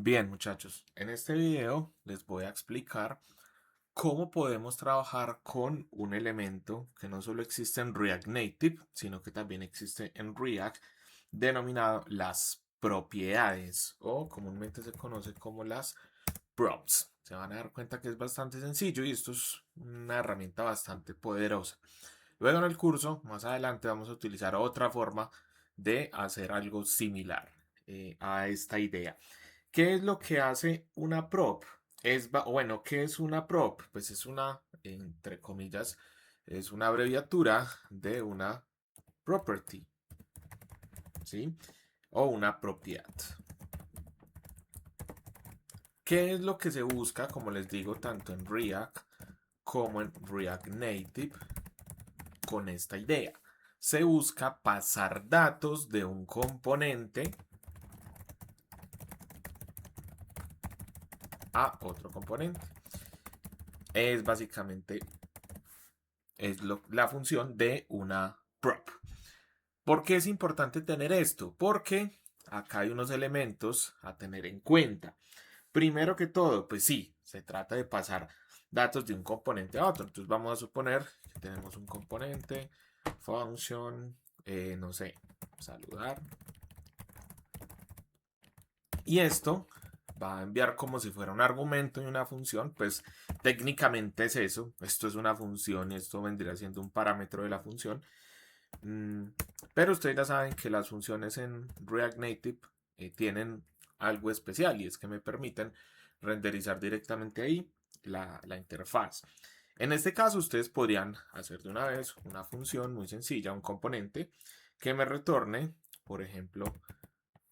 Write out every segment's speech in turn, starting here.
Bien, muchachos, en este video les voy a explicar cómo podemos trabajar con un elemento que no solo existe en React Native, sino que también existe en React, denominado las propiedades o comúnmente se conoce como las props. Se van a dar cuenta que es bastante sencillo y esto es una herramienta bastante poderosa. Luego en el curso, más adelante, vamos a utilizar otra forma de hacer algo similar a esta idea. ¿Qué es lo que hace una prop? Bueno, ¿qué es una prop? Pues es una, entre comillas, es una abreviatura de una property, ¿sí? O una propiedad. ¿Qué es lo que se busca, como les digo, tanto en React como en React Native con esta idea? Se busca pasar datos de un componente a otro componente. Es básicamente la función de una prop. ¿Por qué es importante tener esto? Porque acá hay unos elementos a tener en cuenta. Primero que todo, pues sí, se trata de pasar datos de un componente a otro. Entonces vamos a suponer que tenemos un componente, function, no sé, saludar. Y esto va a enviar como si fuera un argumento y una función, pues técnicamente es eso. Esto es una función y esto vendría siendo un parámetro de la función. Mm, pero ustedes ya saben que las funciones en React Native tienen algo especial y es que me permiten renderizar directamente ahí la interfaz. En este caso, ustedes podrían hacer de una vez una función muy sencilla, un componente que me retorne, por ejemplo,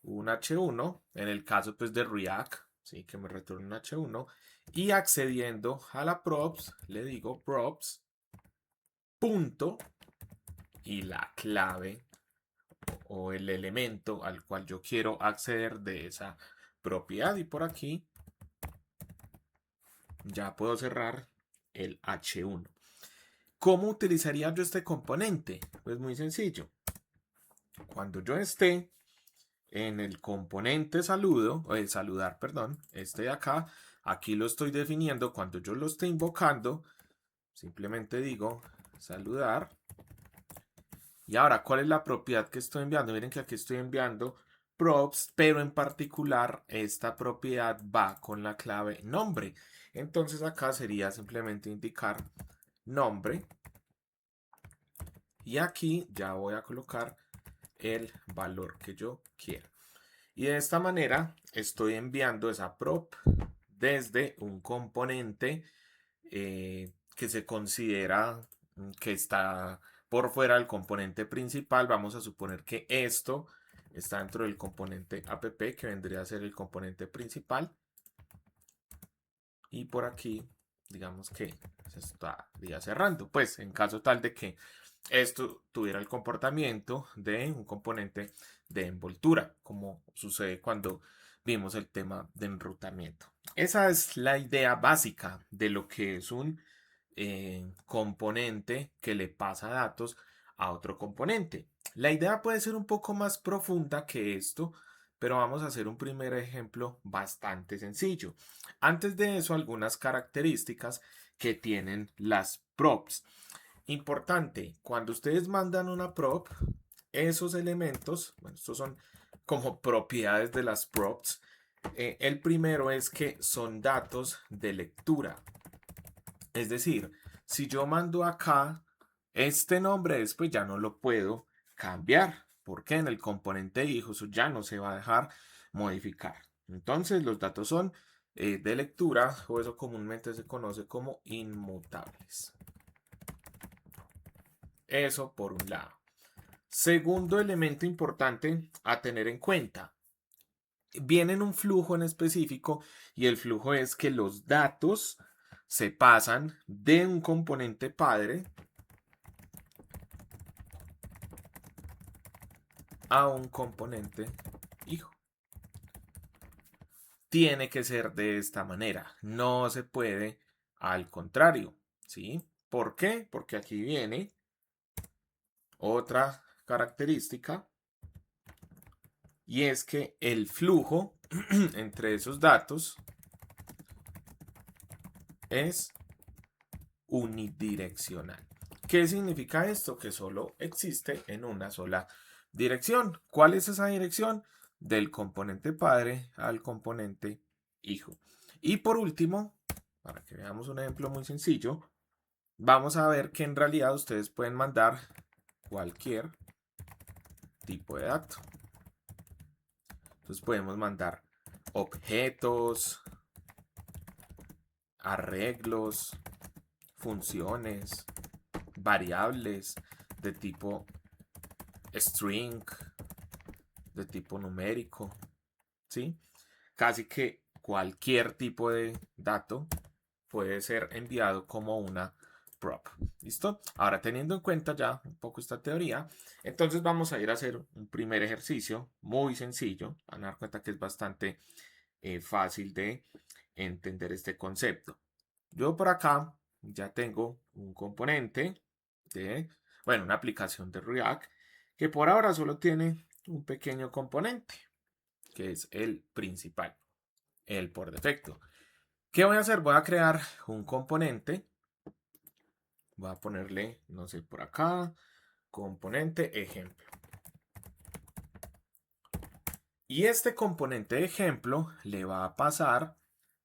un h1, en el caso pues de React, ¿sí? Que me retorne un h1, y accediendo a la props, le digo props, punto, y la clave o el elemento al cual yo quiero acceder de esa propiedad. Y por aquí ya puedo cerrar el H1. ¿Cómo utilizaría yo este componente? Pues muy sencillo. Cuando yo esté en el componente saludar, perdón, este de acá, aquí lo estoy definiendo. Cuando yo lo esté invocando, simplemente digo saludar. Y ahora, ¿cuál es la propiedad que estoy enviando? Miren que aquí estoy enviando props, pero en particular esta propiedad va con la clave nombre. Entonces acá sería simplemente indicar nombre y aquí ya voy a colocar el valor que yo quiero. Y de esta manera estoy enviando esa prop desde un componente que se considera que está por fuera del componente principal. Vamos a suponer que esto está dentro del componente app, que vendría a ser el componente principal. Y por aquí, digamos que se estaría cerrando. Pues en caso tal de que esto tuviera el comportamiento de un componente de envoltura, como sucede cuando vimos el tema de enrutamiento. Esa es la idea básica de lo que es un componente que le pasa datos a otro componente. La idea puede ser un poco más profunda que esto, pero vamos a hacer un primer ejemplo bastante sencillo. Antes de eso, algunas características que tienen las props. Importante, cuando ustedes mandan una prop, esos elementos, bueno, estos son como propiedades de las props. El primero es que son datos de lectura. Es decir, si yo mando acá este nombre, después ya no lo puedo cambiar, porque en el componente hijo eso ya no se va a dejar modificar. Entonces los datos son de lectura, o eso comúnmente se conoce como inmutables. Eso por un lado. Segundo elemento importante a tener en cuenta. Viene en un flujo en específico y el flujo es que los datos se pasan de un componente padre a un componente hijo. Tiene que ser de esta manera. No se puede al contrario. ¿Sí? ¿Por qué? Porque aquí viene otra característica y es que el flujo entre esos datos es unidireccional. ¿Qué significa esto? Que solo existe en una sola dirección. ¿Cuál es esa dirección? Del componente padre al componente hijo. Y por último, para que veamos un ejemplo muy sencillo, vamos a ver que en realidad ustedes pueden mandar cualquier tipo de dato. Entonces podemos mandar objetos, arreglos, funciones, variables de tipo string, de tipo numérico, ¿sí? Casi que cualquier tipo de dato puede ser enviado como una prop. ¿Listo? Ahora, teniendo en cuenta ya un poco esta teoría, entonces vamos a ir a hacer un primer ejercicio muy sencillo. Van a dar cuenta que es bastante fácil de entender este concepto. Yo por acá ya tengo un componente de, bueno, una aplicación de React que por ahora solo tiene un pequeño componente, que es el principal, el por defecto. ¿Qué voy a hacer? Voy a crear un componente. Voy a ponerle, no sé, por acá, componente ejemplo. Y este componente ejemplo le va a pasar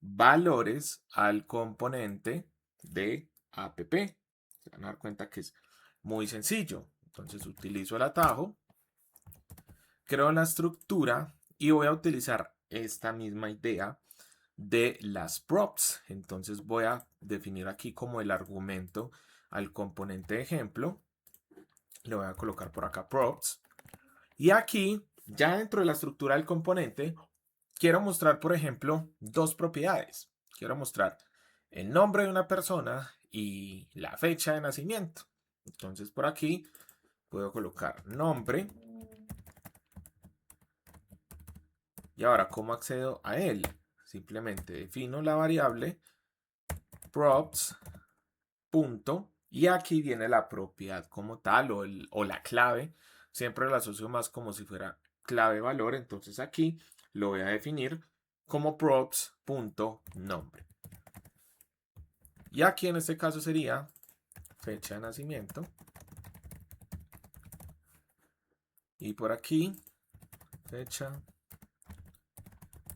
valores al componente de app. Se van a dar cuenta que es muy sencillo. Entonces utilizo el atajo, creo la estructura y voy a utilizar esta misma idea de las props. Entonces voy a definir aquí como el argumento al componente ejemplo. Le voy a colocar por acá props. Y aquí, ya dentro de la estructura del componente, quiero mostrar, por ejemplo, dos propiedades. Quiero mostrar el nombre de una persona y la fecha de nacimiento. Entonces por aquí puedo colocar nombre. Y ahora, ¿cómo accedo a él? Simplemente defino la variable props. Punto, y aquí viene la propiedad como tal o la clave. Siempre la asocio más como si fuera clave valor. Entonces aquí lo voy a definir como props.nombre. Y aquí en este caso sería fecha de nacimiento. Y por aquí fecha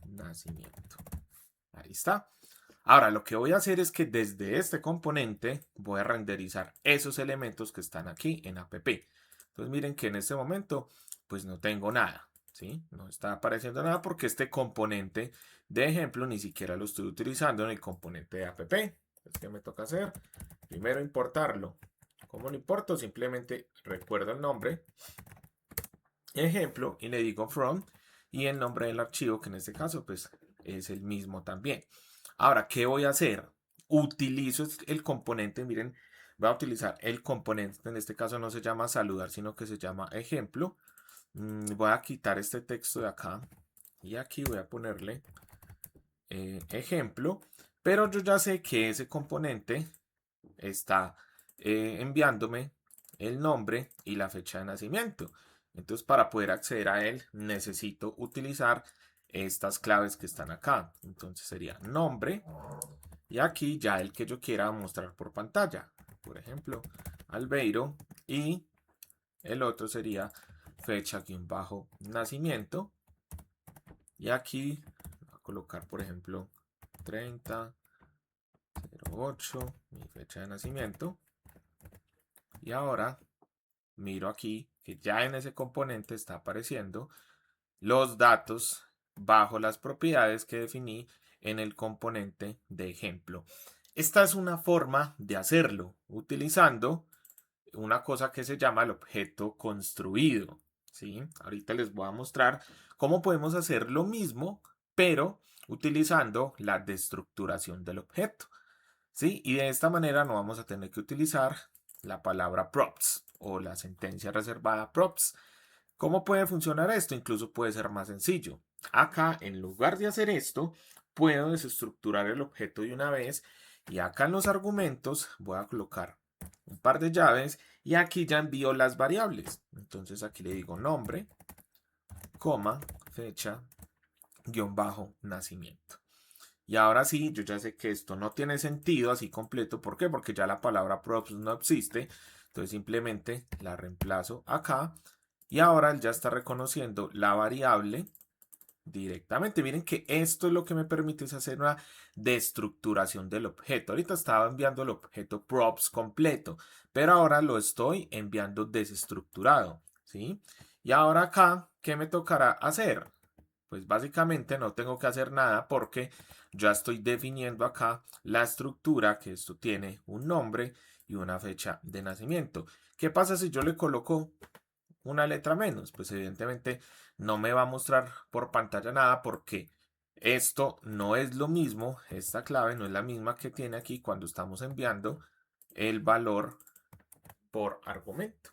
nacimiento. Ahí está. Ahora lo que voy a hacer es que desde este componente voy a renderizar esos elementos que están aquí en app. Entonces miren que en este momento pues no tengo nada, ¿sí? No está apareciendo nada porque este componente de ejemplo ni siquiera lo estoy utilizando en el componente de app. Entonces, ¿qué me toca hacer? Primero importarlo. ¿Cómo lo importo? Simplemente recuerdo el nombre, ejemplo, y le digo from, y el nombre del archivo, que en este caso pues es el mismo también. Ahora, ¿qué voy a hacer? Utilizo el componente, miren, voy a utilizar el componente, en este caso no se llama saludar, sino que se llama ejemplo. Voy a quitar este texto de acá y aquí voy a ponerle ejemplo, pero yo ya sé que ese componente está enviándome el nombre y la fecha de nacimiento. Entonces, para poder acceder a él, necesito utilizar estas claves que están acá. Entonces sería nombre y aquí ya el que yo quiera mostrar por pantalla. Por ejemplo, Albeiro, y el otro sería fecha-nacimiento. Y aquí voy a colocar, por ejemplo, 30/08, mi fecha de nacimiento. Y ahora miro aquí que ya en ese componente está apareciendo los datos bajo las propiedades que definí en el componente de ejemplo. Esta es una forma de hacerlo utilizando una cosa que se llama el objeto construido. ¿Sí? Ahorita les voy a mostrar cómo podemos hacer lo mismo, pero utilizando la destructuración del objeto. ¿Sí? Y de esta manera no vamos a tener que utilizar la palabra props o la sentencia reservada props. ¿Cómo puede funcionar esto? Incluso puede ser más sencillo. Acá, en lugar de hacer esto, puedo desestructurar el objeto de una vez y acá en los argumentos voy a colocar un par de llaves y aquí ya envío las variables. Entonces aquí le digo nombre, coma, fecha nacimiento. Y ahora sí, yo ya sé que esto no tiene sentido así completo. ¿Por qué? Porque ya la palabra props no existe. Entonces simplemente la reemplazo acá. Y ahora él ya está reconociendo la variable directamente. Miren que esto es lo que me permite es hacer una destructuración del objeto. Ahorita estaba enviando el objeto props completo, pero ahora lo estoy enviando desestructurado, ¿sí? Y ahora acá, ¿qué me tocará hacer? Pues básicamente no tengo que hacer nada porque ya estoy definiendo acá la estructura, que esto tiene un nombre y una fecha de nacimiento. ¿Qué pasa si yo le coloco una letra menos? Pues evidentemente no me va a mostrar por pantalla nada porque esto no es lo mismo, esta clave no es la misma que tiene aquí cuando estamos enviando el valor por argumento.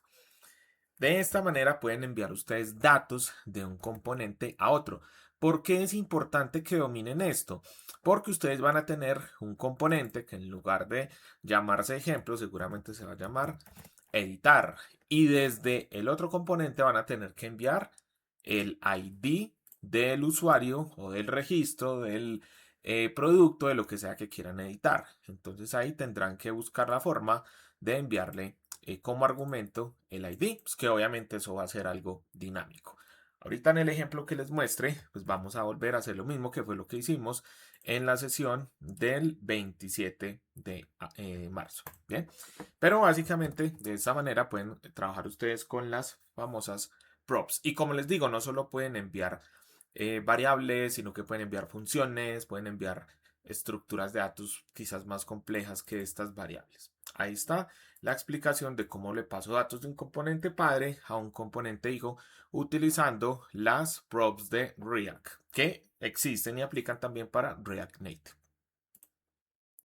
De esta manera pueden enviar ustedes datos de un componente a otro. ¿Por qué es importante que dominen esto? Porque ustedes van a tener un componente que en lugar de llamarse ejemplo, seguramente se va a llamar editar. Y desde el otro componente van a tener que enviar el ID del usuario o del registro del producto, de lo que sea que quieran editar. Entonces ahí tendrán que buscar la forma de enviarle como argumento el ID, pues que obviamente eso va a ser algo dinámico. Ahorita en el ejemplo que les muestre, pues vamos a volver a hacer lo mismo que fue lo que hicimos en la sesión del 27 de marzo. Bien, pero básicamente de esta manera pueden trabajar ustedes con las famosas props. Y como les digo, no solo pueden enviar variables, sino que pueden enviar funciones, pueden enviar estructuras de datos quizás más complejas que estas variables. Ahí está la explicación de cómo le paso datos de un componente padre a un componente hijo utilizando las props de React, que existen y aplican también para React Native.